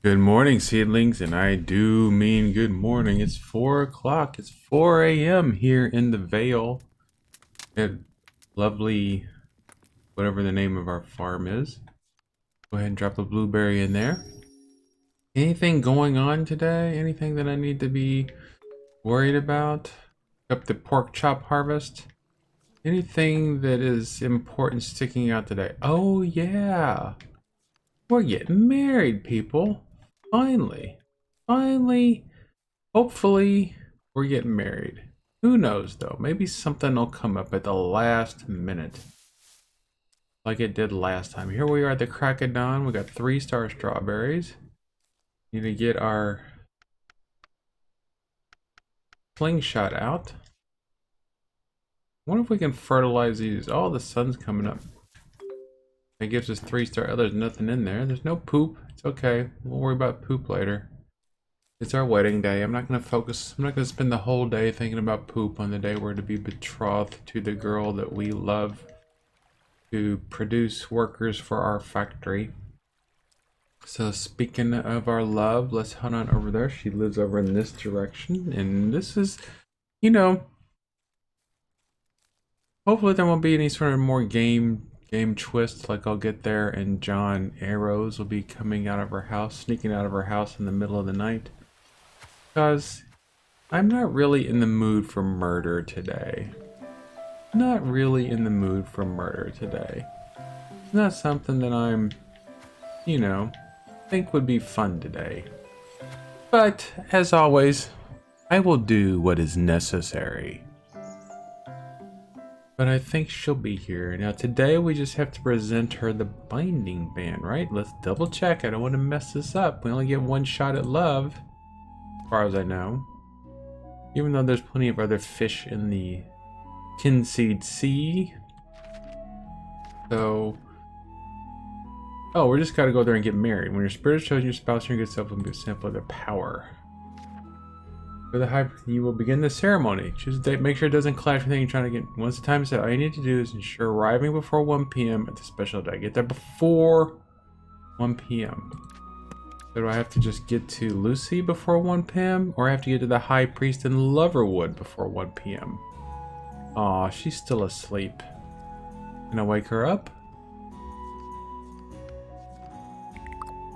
Good morning, seedlings, and I do mean good morning. It's 4 o'clock. It's 4 a.m. here in the Vale at lovely, whatever the name of our farm is. Go ahead and drop a blueberry in there. Anything going on today? Anything that I need to be worried about? Up the pork chop harvest? Anything that is important sticking out today? Oh, yeah. We're getting married, people. Finally. Finally. Hopefully, we're getting married. Who knows, though? Maybe something will come up at the last minute. Like it did last time. Here we are at the crack of dawn. We got 3-star strawberries. Need to get our slingshot out. Wonder if we can fertilize these. Oh, the sun's coming up. That gives us 3-star. Oh, there's nothing in there. There's no poop. It's okay. We'll worry about poop later. It's our wedding day. I'm not going to spend the whole day thinking about poop on the day we're to be betrothed to the girl that we love to produce workers for our factory. So speaking of our love, let's head on over there. She lives over in this direction. And this is, hopefully there won't be any sort of more game twist. Like I'll get there and John Arrows will be coming out of her house, sneaking out of her house in the middle of the night. Because I'm not really in the mood for murder today. Not really in the mood for murder today. It's not something that I'm, think would be fun today. But, as always, I will do what is necessary. But I think she'll be here. Now today we just have to present her the binding band, right? Let's double check. I don't want to mess this up. We only get one shot at love. As far as I know, even though there's plenty of other fish in the Kynseed Sea. So, oh, we just gotta go there and get married. When your spirit shows your spouse and your good self will be a sample of their power. For the high, you will begin the ceremony. Choose a date. Make sure it doesn't clash with anything you're trying to get. Once the time is set, all you need to do is ensure arriving before 1 p.m. at the special day. Get there before 1 p.m. So do I have to just get to Lucy before 1 p.m. or I have to get to the High Priest in Loverwood before 1 p.m.? Aw, she's still asleep. Can I wake her up?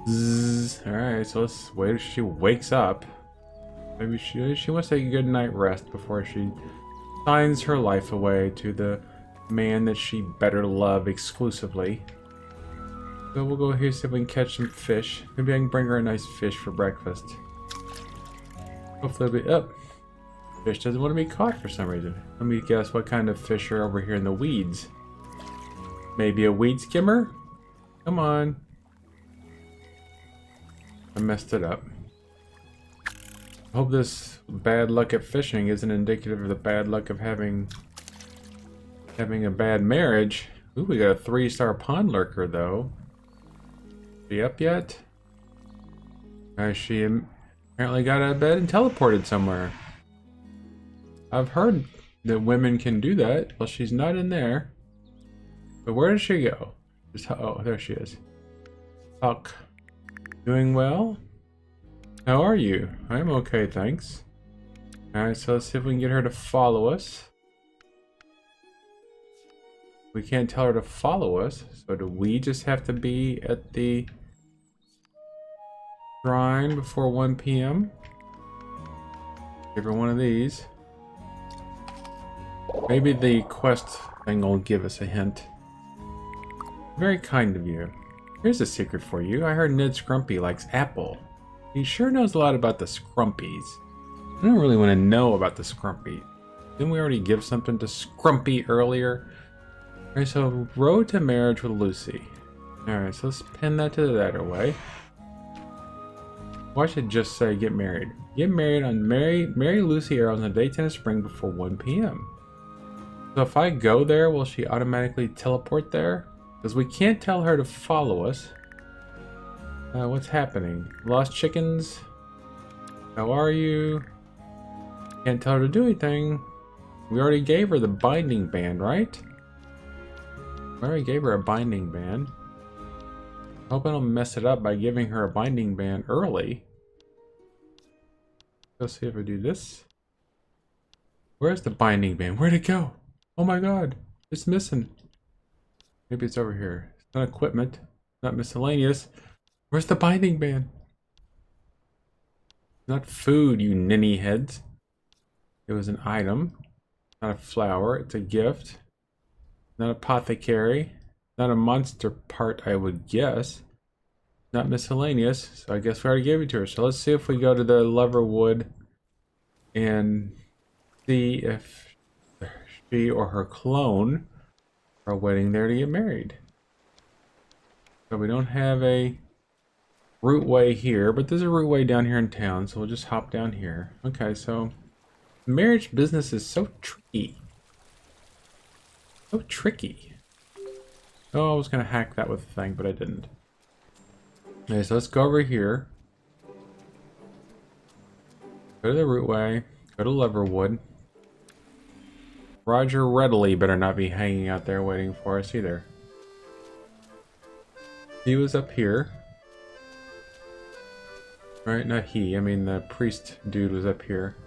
Zzz. Alright, so let's wait till she wakes up. Maybe she wants to take a good night rest before she signs her life away to the man that she better love exclusively. So we'll go here see if we can catch some fish. Maybe I can bring her a nice fish for breakfast. Hopefully it'll be up. Fish doesn't want to be caught for some reason. Let me guess what kind of fish are over here in the weeds. Maybe a weed skimmer? Come on. I messed it up. I hope this bad luck at fishing isn't indicative of the bad luck of having a bad marriage. Ooh, we got a 3-star pond lurker though. She up yet? She apparently got out of bed and teleported somewhere. I've heard that women can do that. Well, she's not in there. But where did she go? Oh, there she is. Huck. Doing well? How are you? I'm okay, thanks. Alright, so let's see if we can get her to follow us. We can't tell her to follow us, so do we just have to be at the shrine before 1 p.m.? Give her one of these. Maybe the quest thing will give us a hint. Very kind of you. Here's a secret for you. I heard Ned Scrumpy likes apple. He sure knows a lot about the Scrumpies. I don't really want to know about the Scrumpy. Didn't we already give something to Scrumpy earlier? Alright, so road to marriage with Lucy. Alright, so let's pin that to that away. Why should it just say get married? Get married on marry Lucy Arrows on the daytime of spring before 1 p.m. So if I go there, will she automatically teleport there? Because we can't tell her to follow us. What's happening? Lost chickens? How are you? Can't tell her to do anything. We already gave her the binding band, right? We already gave her a binding band. Hope I don't mess it up by giving her a binding band early. Let's see if I do this. Where's the binding band? Where'd it go? Oh my god, it's missing. Maybe it's over here. It's not equipment, not miscellaneous. Where's the binding band? Not food, you ninny heads. It was an item, not a flower. It's a gift. Not apothecary. Not a monster part, I would guess. Not miscellaneous, so I guess we already gave it to her. So let's see if we go to the Leverwood and see if she or her clone are waiting there to get married. So we don't have a routeway here, but there's a routeway down here in town, so we'll just hop down here. Okay, so marriage business is so tricky. So tricky. Oh, I was gonna hack that with a thing, but I didn't. Okay, so let's go over here. Go to the routeway. Go to Leverwood. Roger Readily better not be hanging out there waiting for us either. He was up here. Right, not he. I mean the priest dude was up here.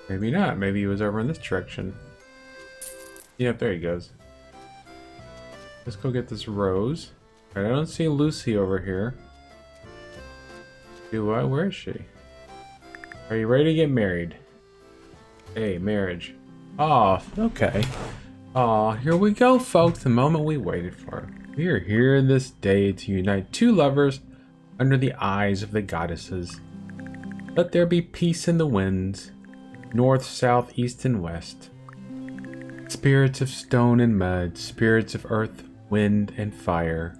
Maybe not. Maybe he was over in this direction. Yep, there he goes. Let's go get this rose. Alright, I don't see Lucy over here. Do I? Where is she? Are you ready to get married? Hey, marriage. Oh, okay. Oh, here we go, folks. The moment we waited for. We are here this day to unite two lovers under the eyes of the goddesses. Let there be peace in the winds, north, south, east, and west. Spirits of stone and mud, spirits of earth, wind, and fire.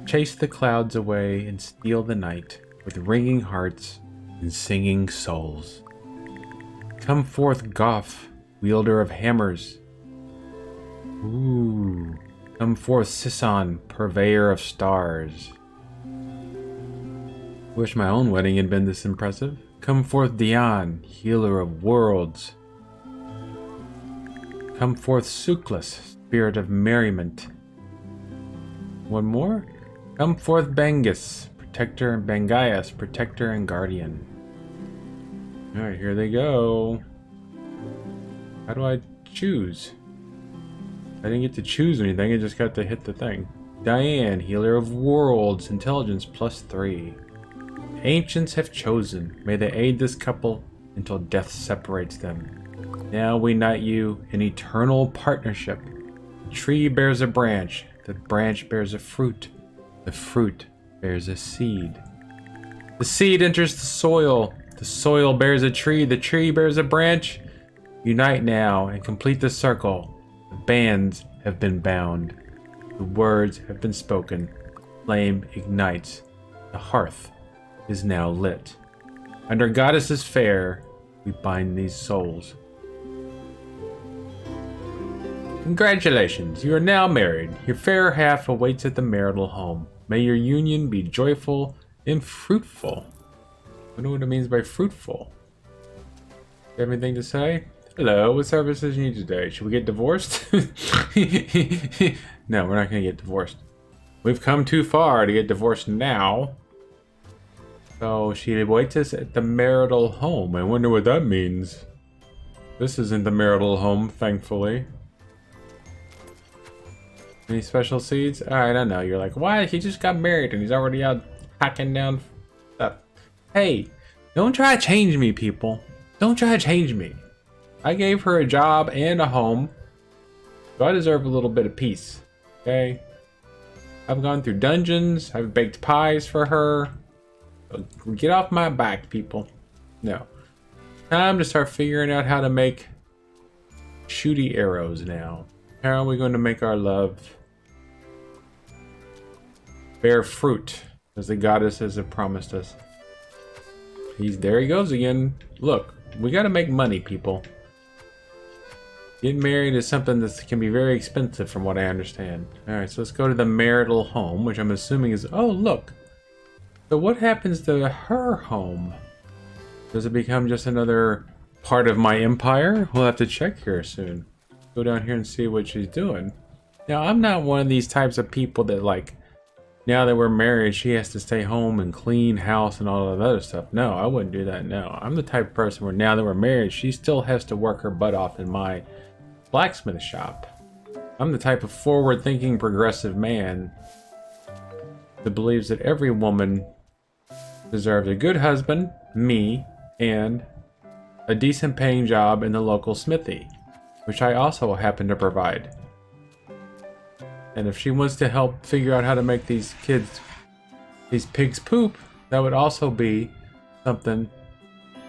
Chase the clouds away and steal the night with ringing hearts and singing souls. Come forth, Goth, wielder of hammers. Ooh. Come forth, Sisson, purveyor of stars. Wish my own wedding had been this impressive. Come forth, Dion, healer of worlds. Come forth, Suclus, spirit of merriment. One more. Come forth, Bangus, protector, Bangaias, protector and guardian. Alright, here they go. How do I choose? I didn't get to choose anything, I just got to hit the thing. Diane, healer of worlds, intelligence +3. Ancients have chosen. May they aid this couple until death separates them. Now we knight you in eternal partnership. The tree bears a branch. The branch bears a fruit. The fruit bears a seed. The seed enters the soil. The soil bears a tree. The tree bears a branch. Unite now and complete the circle. The bands have been bound. The words have been spoken. Flame ignites. The hearth is now lit. Under goddesses fair, we bind these souls. Congratulations, you are now married. Your fair half awaits at the marital home. May your union be joyful and fruitful. I don't know what it means by fruitful. You have anything to say? Hello, what services do you need today? Should we get divorced? No, we're not going to get divorced. We've come too far to get divorced now. So she awaits us at the marital home. I wonder what that means. This isn't the marital home, thankfully. Any special seeds? I don't know. You're like, why? He just got married and he's already out hacking down stuff. Hey, don't try to change me, people. Don't try to change me. I gave her a job and a home. So I deserve a little bit of peace. Okay? I've gone through dungeons. I've baked pies for her. Get off my back, people. No. Time to start figuring out how to make shooty arrows now. How are we going to make our love bear fruit, as the goddesses have promised us? There he goes again. Look, we got to make money, people. Getting married is something that can be very expensive from what I understand. Alright, so let's go to the marital home, which I'm assuming is... Oh, look! So what happens to her home? Does it become just another part of my empire? We'll have to check here soon. Go down here and see what she's doing. Now, I'm not one of these types of people that, like, now that we're married, she has to stay home and clean house and all that other stuff. No, I wouldn't do that. No, I'm the type of person where now that we're married, she still has to work her butt off in my blacksmith shop. I'm the type of forward-thinking, progressive man that believes that every woman deserves a good husband, me, and a decent paying job in the local smithy, which I also happen to provide. And if she wants to help figure out how to make these pigs poop, that would also be something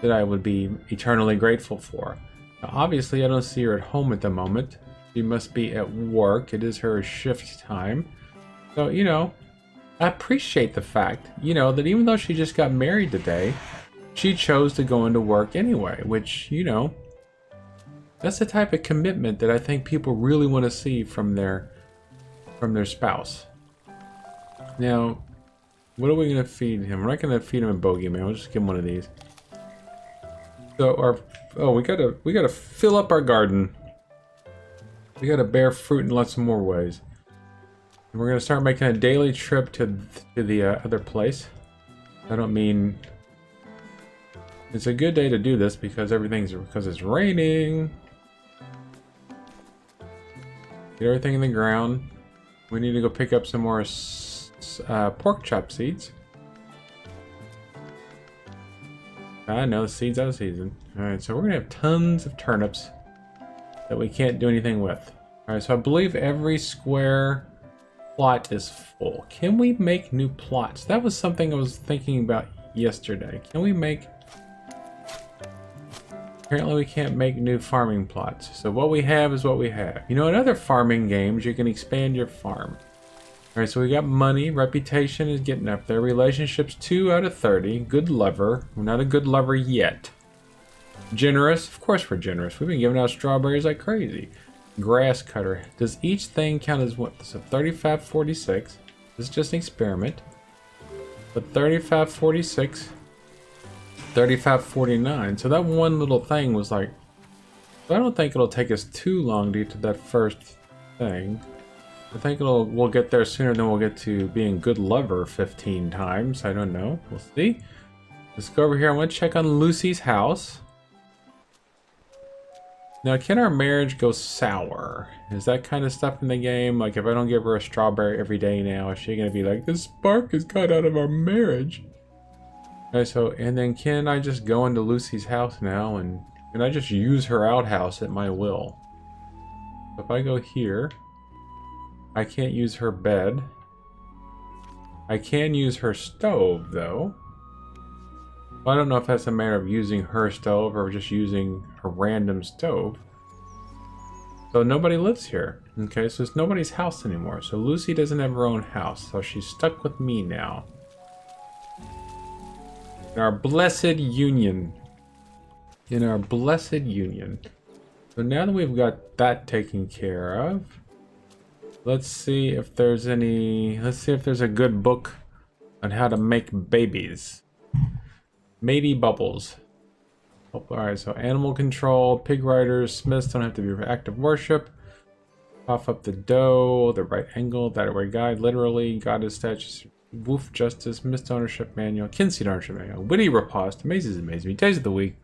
that I would be eternally grateful for. Now, obviously, I don't see her at home at the moment. She must be at work. It is her shift time. So, I appreciate the fact, that even though she just got married today, she chose to go into work anyway, which, that's the type of commitment that I think people really want to see from their spouse. Now, what are we going to feed him? We're not going to feed him a bogeyman. We'll just give him one of these. So we gotta fill up our garden. We gotta bear fruit in lots of more ways. And we're gonna start making a daily trip to the other place. I don't mean it's a good day to do this because it's raining. Get everything in the ground. We need to go pick up some more pork chop seeds. I know the seed's out of season. Alright, so we're gonna have tons of turnips that we can't do anything with. Alright, so I believe every square plot is full. Can we make new plots? That was something I was thinking about yesterday. Can we make... Apparently we can't make new farming plots. So what we have is what we have. In other farming games, you can expand your farm. Alright, so we got money. Reputation is getting up there. Relationships 2 out of 30. Good lover. We're not a good lover yet. Generous. Of course we're generous. We've been giving out strawberries like crazy. Grass cutter. Does each thing count as what? So 3546. This is just an experiment. But 3546. 3549. So that one little thing was like... I don't think it'll take us too long to get to that first thing. I think we'll get there sooner than we'll get to being good lover 15 times. I don't know. We'll see. Let's go over here. I want to check on Lucy's house. Now, can our marriage go sour? Is that kind of stuff in the game? Like, if I don't give her a strawberry every day now, is she going to be like, the spark is cut out of our marriage? Okay, so, and then can I just go into Lucy's house now and can I just use her outhouse at my will? If I go here... I can't use her bed. I can use her stove, though. Well, I don't know if that's a matter of using her stove or just using a random stove. So nobody lives here. Okay, so it's nobody's house anymore. So Lucy doesn't have her own house, so she's stuck with me now. In our blessed union. In our blessed union. So now that we've got that taken care of... Let's see if there's a good book on how to make babies. Maybe bubbles. Alright, so animal control, pig riders, smiths don't have to be for active worship. Puff up the dough, the right angle, that way guide, literally, goddess statues, woof justice, missed ownership manual, Kynseed ownership manual, witty riposte, amazes amaze me, days of the week,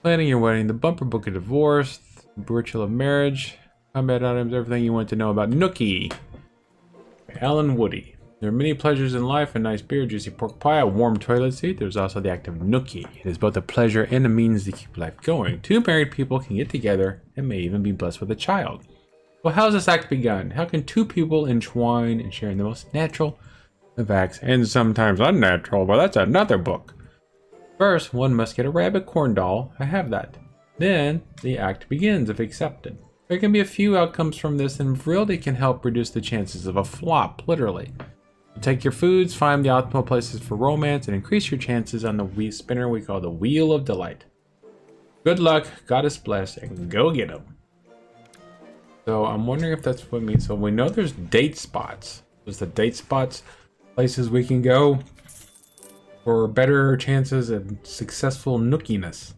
planning your wedding, the bumper book of divorce, the ritual of marriage, combat items, everything you want to know about Nookie. Alan Woody. There are many pleasures in life, a nice beer, juicy pork pie, a warm toilet seat. There's also the act of Nookie. It is both a pleasure and a means to keep life going. Two married people can get together and may even be blessed with a child. Well, how has this act begun? How can two people entwine and share in the most natural of acts, and sometimes unnatural, but that's another book. First, one must get a rabbit corn doll. I have that. Then, the act begins if accepted. There can be a few outcomes from this and really can help reduce the chances of a flop, literally. Take your foods, find the optimal places for romance, and increase your chances on the wheel spinner we call the Wheel of Delight. Good luck, goddess bless, and go get them. So I'm wondering if that's what it means. So we know there's date spots. There's the date spots, places we can go for better chances of successful nookiness.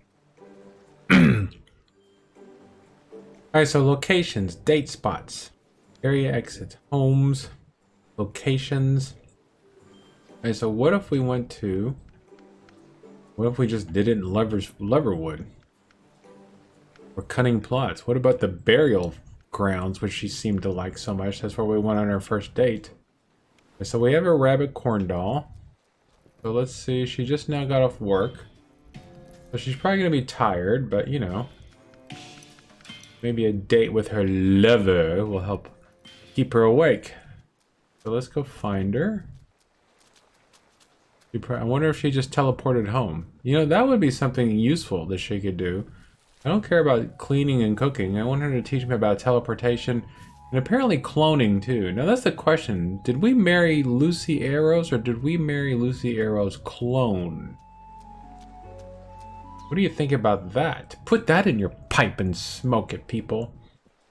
Alright, so locations, date spots, area exits, homes, Locations. Okay, so what if we went to... What if we just did it in Leverwood? Or Cunning Plots. What about the burial grounds, which she seemed to like so much? That's where we went on our first date. Okay, so we have a rabbit corn doll. So let's see. She just now got off work. So she's probably going to be tired, but you know. Maybe a date with her lover will help keep her awake. So let's go find her. I wonder if she just teleported home. You know, that would be something useful that she could do. I don't care about cleaning and cooking. I want her to teach me about teleportation and apparently cloning too. Now that's the question. Did we marry Lucy Arrows or did we marry Lucy Arrows' clone? What do you think about that? Put that in your pipe and smoke it, people.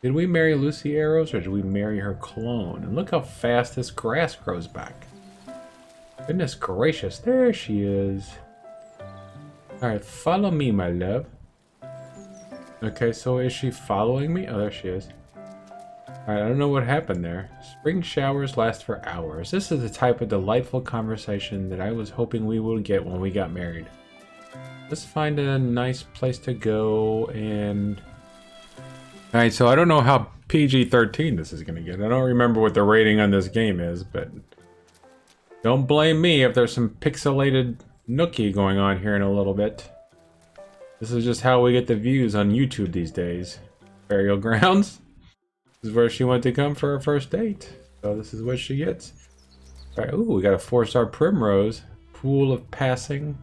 Did we marry Lucy Arrows or did we marry her clone? And look how fast this grass grows back. Goodness gracious, there she is. Alright, follow me, my love. Okay, so is she following me? Oh, there she is. Alright, I don't know what happened there. Spring showers last for hours. This is the type of delightful conversation that I was hoping we would get when we got married. Let's find a nice place to go and... Alright, so I don't know how PG-13 this is going to get. I don't remember what the rating on this game is, but... Don't blame me if there's some pixelated nookie going on here in a little bit. This is just how we get the views on YouTube these days. Burial grounds. This is where she went to come for her first date. So this is what she gets. Alright, ooh, we got a 4-star primrose. Pool of passing.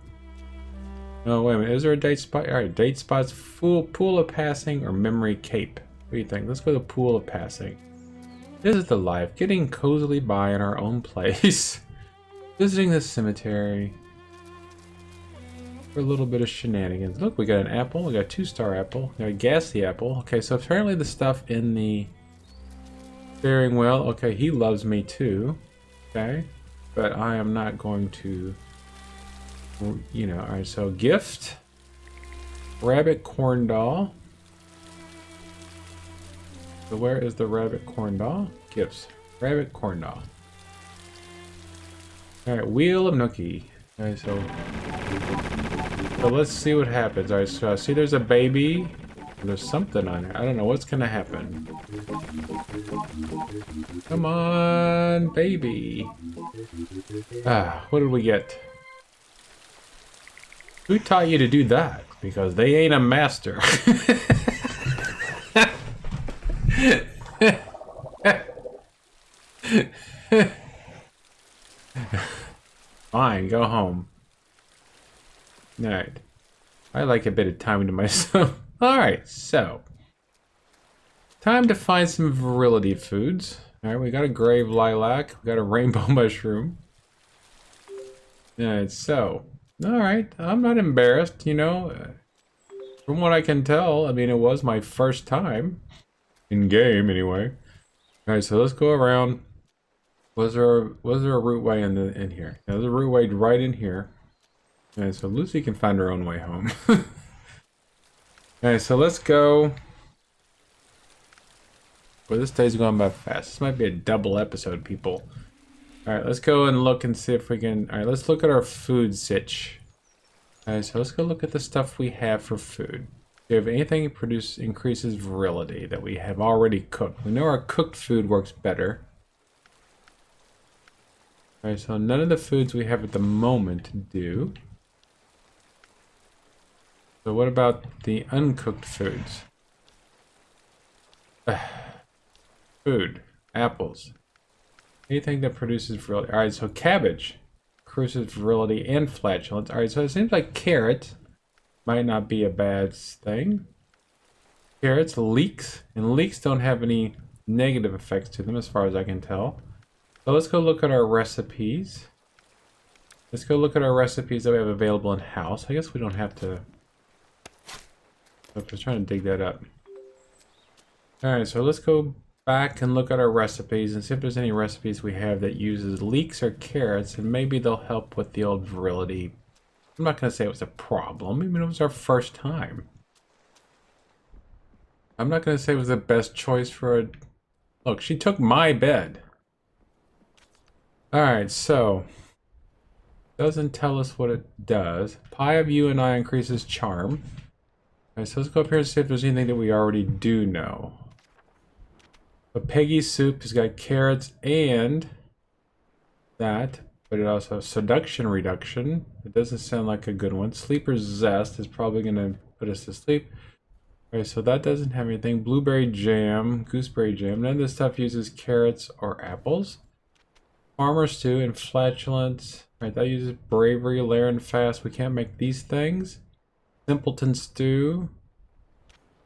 Oh, wait a minute. Is there a date spot? Alright, date spots, pool of passing, or memory cape. What do you think? Let's go to pool of passing. This is the life. Getting cozily by in our own place. Visiting the cemetery. For a little bit of shenanigans. Look, we got an apple. We got a 2-star apple. We got a gassy apple. Okay, so apparently the stuff in the steering wheel. Okay, he loves me too. Okay. But I am not going to... You know, alright, so gift. Rabbit corn doll. So where is the rabbit corn doll? Gifts. Rabbit corn doll. Alright, wheel of nookie. Alright, so let's see what happens. Alright, so I see there's a baby. There's something on here. I don't know what's gonna happen. Come on, baby. Ah, what did we get? Who taught you to do that? Because they ain't a master. Fine, go home. Alright. I like a bit of time to myself. Alright, so. Time to find some virility foods. Alright, we got a grave lilac. We got a rainbow mushroom. Alright, so. Alright, I'm not embarrassed, you know. From what I can tell, I mean, it was my first time. In game, anyway. Alright, so let's go around. Was there a route way in here? Yeah, there's a route way right in here. Alright, so Lucy can find her own way home. Alright, so let's go. Well, this day's going by fast. This might be a double episode, people. Alright, let's go and look and see if we can... Alright, let's look at our food sitch. Alright, so let's go look at the stuff we have for food. Do we have anything that increases virility that we have already cooked? We know our cooked food works better. Alright, so none of the foods we have at the moment do. So what about the uncooked foods? Food. Apples. Anything that produces virility. Alright, so cabbage produces virility and flatulence. Alright, so it seems like carrot might not be a bad thing. Carrots, leeks. And leeks don't have any negative effects to them as far as I can tell. So let's go look at our recipes. Let's go look at our recipes that we have available in house. I guess we don't have to... I was trying to dig that up. Alright, so let's go back and look at our recipes and see if there's any recipes we have that uses leeks or carrots, and maybe they'll help with the old virility. I'm not going to say it was a problem. I mean, it was our first time. I'm not going to say it was the best choice for a... Look, she took my bed. Alright, so doesn't tell us what it does. Pi of U and I increases charm. Alright, so let's go up here and see if there's anything that we already do know. But Peggy's soup has got carrots and that, but it also has seduction reduction. It doesn't sound like a good one. Sleeper's zest is probably gonna put us to sleep. Alright, so that doesn't have anything. Blueberry jam, gooseberry jam. None of this stuff uses carrots or apples. Farmer stew and flatulence. Right, that uses bravery, lair, and fast. We can't make these things. Simpleton stew.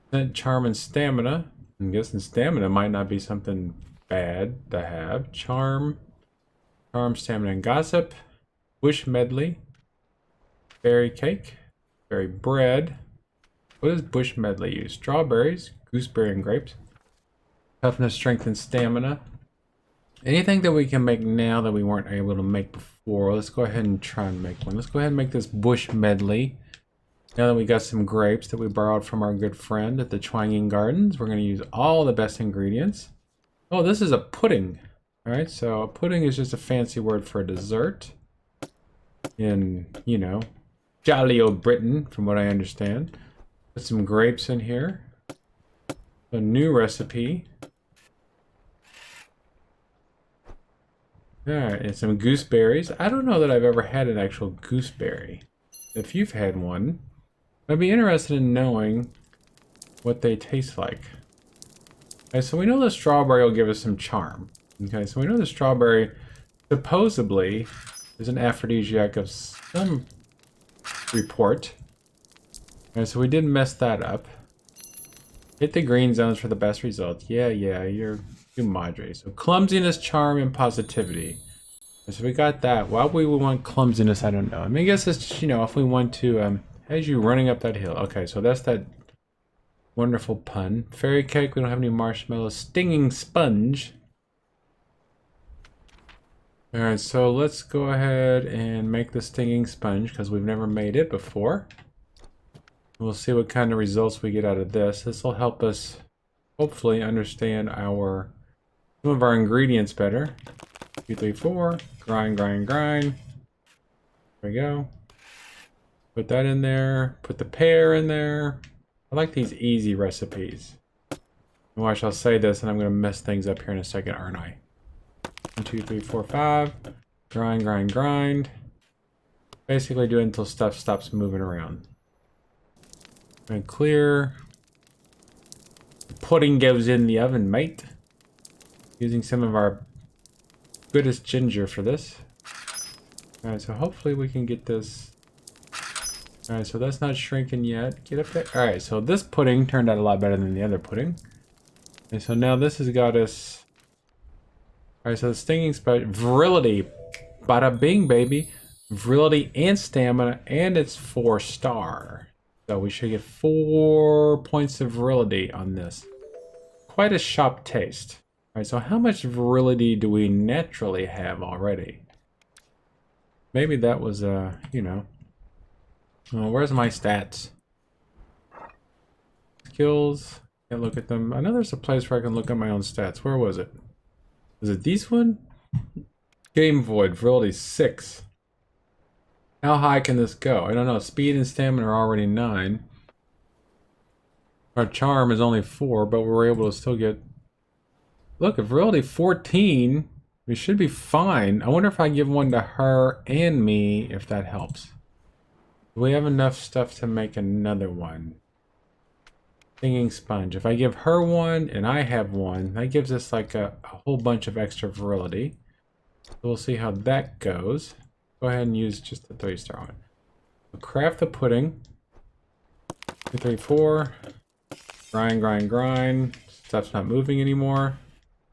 Scent, charm, and stamina. I'm guessing stamina might not be something bad to have. Charm, stamina, and gossip. Bush medley. Berry cake. Berry bread. What does bush medley use? Strawberries, gooseberry, and grapes. Toughness, strength, and stamina. Anything that we can make now that we weren't able to make before, let's go ahead and try and make one. Let's go ahead and make this bush medley. Now that we got some grapes that we borrowed from our good friend at the Twanging Gardens, we're going to use all the best ingredients. Oh, this is a pudding. All right, so a pudding is just a fancy word for a dessert in, you know, jolly old Britain, from what I understand. Put some grapes in here. A new recipe. Alright, and some gooseberries. I don't know that I've ever had an actual gooseberry. If you've had one, I'd be interested in knowing what they taste like. Okay, so we know the strawberry will give us some charm. Okay, so we know the strawberry supposedly is an aphrodisiac of some report. Okay, so we did mess that up. Hit the green zones for the best results. Yeah, you're madre. So clumsiness, charm, and positivity. So we got that. Why we would want clumsiness, I don't know. I mean, I guess it's just, you know, if we want to, as you running up that hill. Okay, so that's that wonderful pun. Fairy cake, we don't have any marshmallows. Stinging sponge. Alright, so let's go ahead and make the stinging sponge because we've never made it before. We'll see what kind of results we get out of this. This will help us hopefully understand some of our ingredients better. 2, 3, 4. Grind. There we go. Put that in there. Put the pear in there. I like these easy recipes. Watch, I'll say this and I'm going to mess things up here in a second, aren't I? 1, 2, 3, 4, 5. Grind. Basically do it until stuff stops moving around. And clear. The pudding goes in the oven, mate. Using some of our goodest ginger for this. Alright, so hopefully we can get this. Alright, so that's not shrinking yet. Get up there. Alright, so this pudding turned out a lot better than the other pudding. And so now this has got us. Alright, so the stinging sponge. Virility. Bada bing, baby. Virility and stamina, and it's 4-star. So we should get 4 points of virility on this. Quite a sharp taste. Alright, so how much virility do we naturally have already? Maybe that was, you know. Oh, where's my stats? Skills. Can't look at them. I know there's a place where I can look at my own stats. Where was it? Was it this one? Game Void. Virility 6. How high can this go? I don't know. Speed and stamina are already 9. Our charm is only 4, but we're able to still get... Look, if virility 14, we should be fine. I wonder if I give one to her and me, if that helps. Do we have enough stuff to make another one? Stinging sponge. If I give her one and I have one, that gives us like a whole bunch of extra virility. So we'll see how that goes. Go ahead and use just the 3-star one. So craft the pudding. 2, 3, 4. Grind. Stuff's not moving anymore.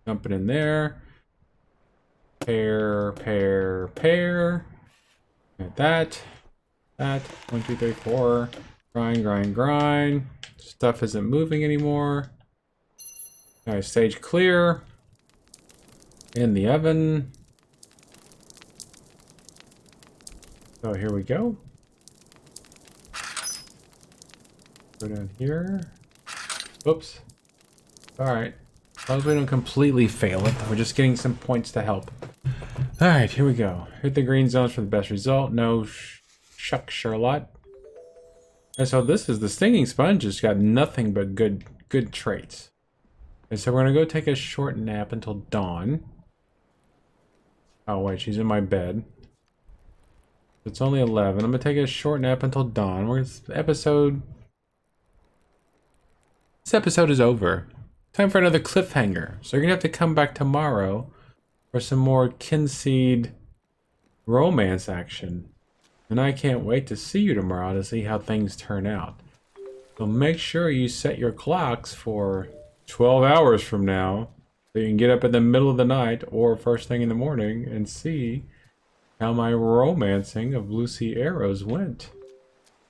Dump it in there. Pear. Get that. 1, 2, 3, 4. Grind. Stuff isn't moving anymore. Alright, stage clear. In the oven. So here we go. Go down here. Oops. Alright. As long as we don't completely fail it, we're just getting some points to help. Alright, here we go. Hit the green zones for the best result. No shuck Charlotte. And so this is the stinging sponge. It's got nothing but good traits. And so we're gonna go take a short nap until dawn. Oh wait, she's in my bed. It's only 11. I'm gonna take a short nap until dawn. This episode is over. Time for another cliffhanger. So you're gonna have to come back tomorrow for some more Kynseed romance action. And I can't wait to see you tomorrow to see how things turn out. So make sure you set your clocks for 12 hours from now so you can get up in the middle of the night or first thing in the morning and see how my romancing of Lucy Arrows went.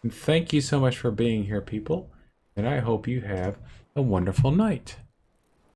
And thank you so much for being here, people. And I hope you have a wonderful night.